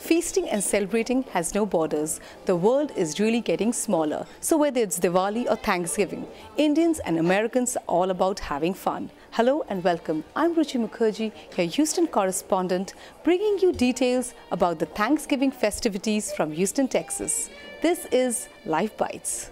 Feasting and celebrating has no borders. The world is really getting smaller. So whether it's Diwali or Thanksgiving, Indians and Americans are all about having fun. Hello and welcome. I'm Ruchi M, your Houston correspondent, bringing you details about the Thanksgiving festivities from Houston, Texas. This is Live Bytes.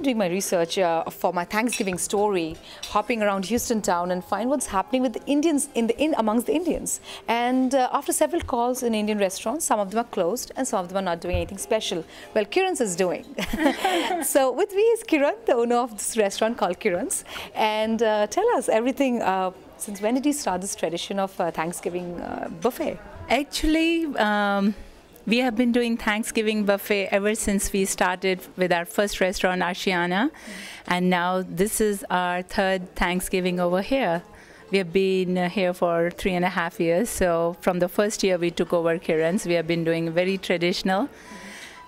Doing my research for my Thanksgiving story, hopping around Houston town and find what's happening with the Indians amongst the Indians. And after several calls in Indian restaurants, some of them are closed and some of them are not doing anything special. Well, Kiran's is doing. So with me is Kiran, the owner of this restaurant called Kiran's. And tell us everything. Since when did you start this tradition of Thanksgiving buffet? Actually, we have been doing Thanksgiving buffet ever since we started with our first restaurant, Ashiana, and now this is our third Thanksgiving over here. We have been here for 3.5 years, so from the first year we took over Kiran's, we have been doing very traditional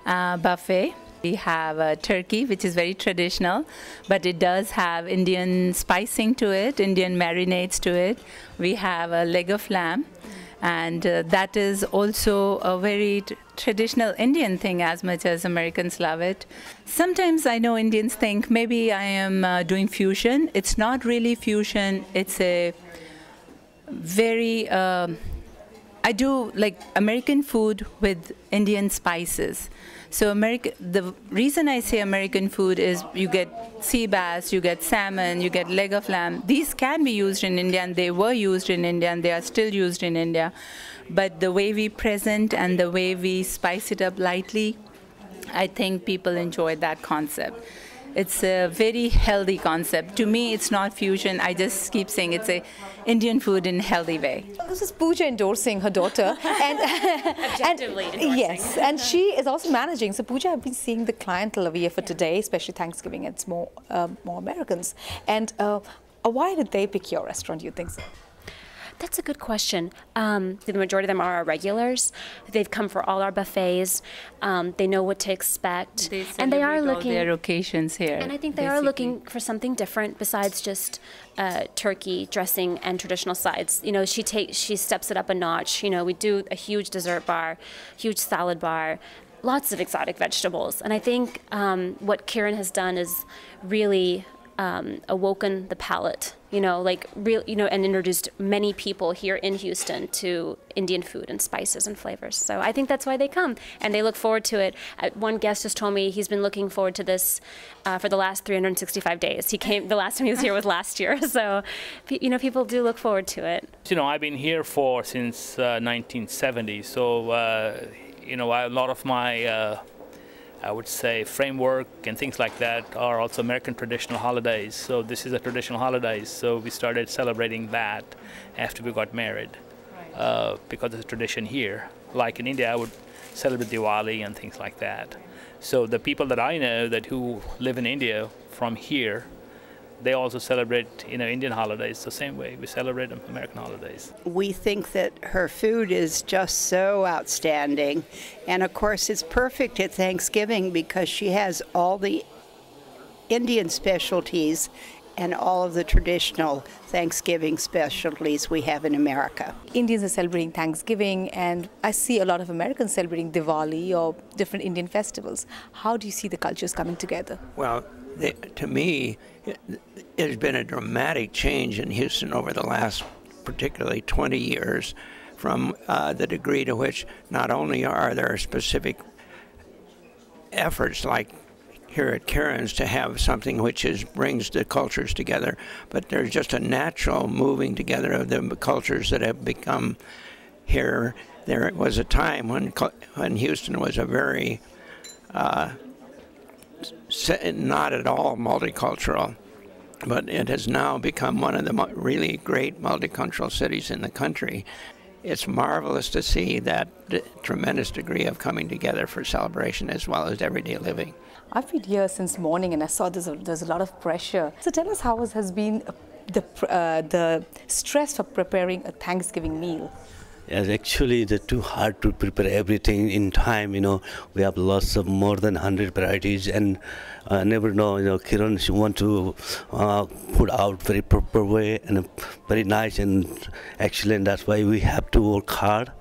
buffet. We have a turkey, which is very traditional, but it does have Indian spicing to it, Indian marinades to it. We have a leg of lamb. And that is also a very traditional Indian thing as much as Americans love it. Sometimes I know Indians think maybe I am doing fusion. It's not really fusion. It's a very, I do like American food with Indian spices. So the reason I say American food is you get sea bass, you get salmon, you get leg of lamb. These can be used in India, and they were used in India, and they are still used in India. But the way we present and the way we spice it up lightly, I think people enjoy that concept. It's a very healthy concept. To me, it's not fusion. I just keep saying it's a Indian food in a healthy way. This is Pooja endorsing her daughter. Objectively endorsing. Yes, and she is also managing. So Pooja, I've been seeing the clientele over here for today, especially Thanksgiving. It's more Americans. And why did they pick your restaurant, do you think so? That's a good question. The majority of them are our regulars. They've come for all our buffets. They know what to expect. And they are looking all their occasions here. And I think they are looking for something different besides just turkey, dressing, and traditional sides. You know, she steps it up a notch. You know, we do a huge dessert bar, huge salad bar, lots of exotic vegetables. And I think what Kiran has done is really awoken the palate, and introduced many people here in Houston to Indian food and spices and flavors. So I think that's why they come, and they look forward to it. One guest just told me he's been looking forward to this for the last 365 days. The last time he was here was last year. So, people do look forward to it. I've been here since 1970. So, a lot of my I would say framework and things like that are also American traditional holidays. So this is a traditional holiday. So we started celebrating that after we got married, because it's a tradition here. Like in India, I would celebrate Diwali and things like that. So the people that I know who live in India from here, they also celebrate Indian holidays the same way we celebrate American holidays. We think that her food is just so outstanding, and of course it's perfect at Thanksgiving because she has all the Indian specialties and all of the traditional Thanksgiving specialties we have in America. Indians are celebrating Thanksgiving, and I see a lot of Americans celebrating Diwali or different Indian festivals. How do you see the cultures coming together? Well, to me, there's been a dramatic change in Houston over the last particularly 20 years from the degree to which not only are there specific efforts like here at Kiran's to have something which brings the cultures together, but there's just a natural moving together of the cultures that have become here. There was a time when Houston was a very not at all multicultural, but it has now become one of the really great multicultural cities in the country. it's marvelous to see that tremendous degree of coming together for celebration as well as everyday living. I've been here since morning and I saw there's a lot of pressure. So tell us how has been the stress for preparing a Thanksgiving meal? Yes, actually, it's too hard to prepare everything in time. We have lots of more than 100 varieties, and I never know. Kiran, she want to put out very proper way and very nice and excellent. That's why we have to work hard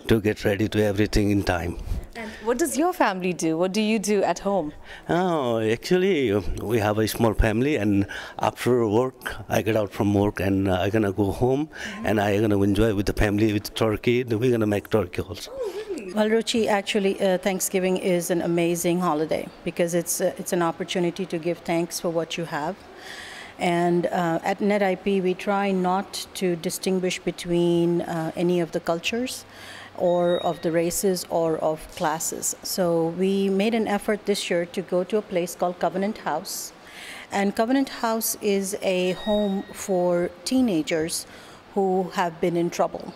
to get ready to everything in time. And what does your family do? What do you do at home? Oh, actually, we have a small family, and after work, I get out from work and I'm gonna go home, and I'm gonna enjoy with the family with turkey. We're gonna make turkey also. Well, Ruchi, actually, Thanksgiving is an amazing holiday because it's an opportunity to give thanks for what you have. And at NetIP, we try not to distinguish between any of the cultures or of the races or of classes. So we made an effort this year to go to a place called Covenant House. And Covenant House is a home for teenagers who have been in trouble.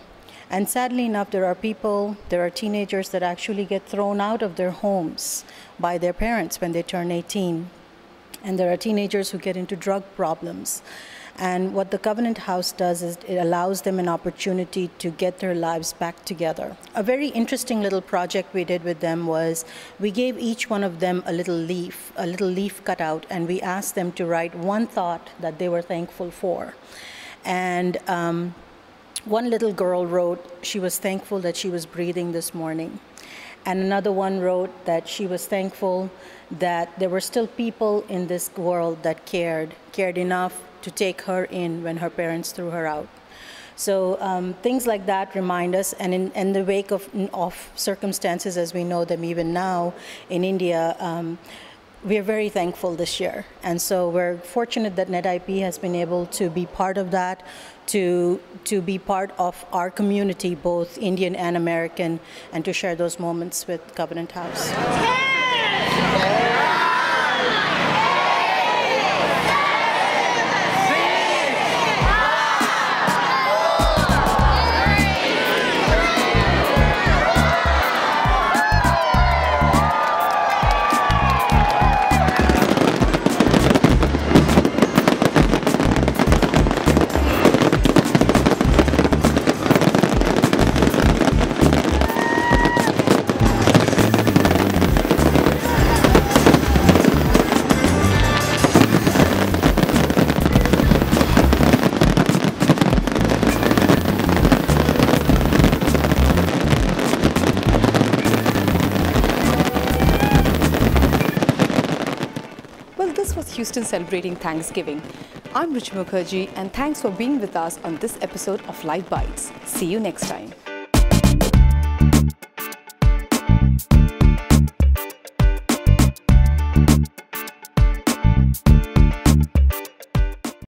And sadly enough, there are teenagers that actually get thrown out of their homes by their parents when they turn 18. And there are teenagers who get into drug problems. And what the Covenant House does is it allows them an opportunity to get their lives back together. A very interesting little project we did with them was we gave each one of them a little leaf cut out, and we asked them to write one thought that they were thankful for. And one little girl wrote she was thankful that she was breathing this morning. And another one wrote that she was thankful that there were still people in this world that cared enough to take her in when her parents threw her out. So things like that remind us, and in the wake of circumstances as we know them even now in India, we are very thankful this year. And so we're fortunate that NetIP has been able to be part of that, to be part of our community, both Indian and American, and to share those moments with Covenant House. Houston celebrating Thanksgiving. I'm Ruchi M, and thanks for being with us on this episode of Live Bytes. See you next time.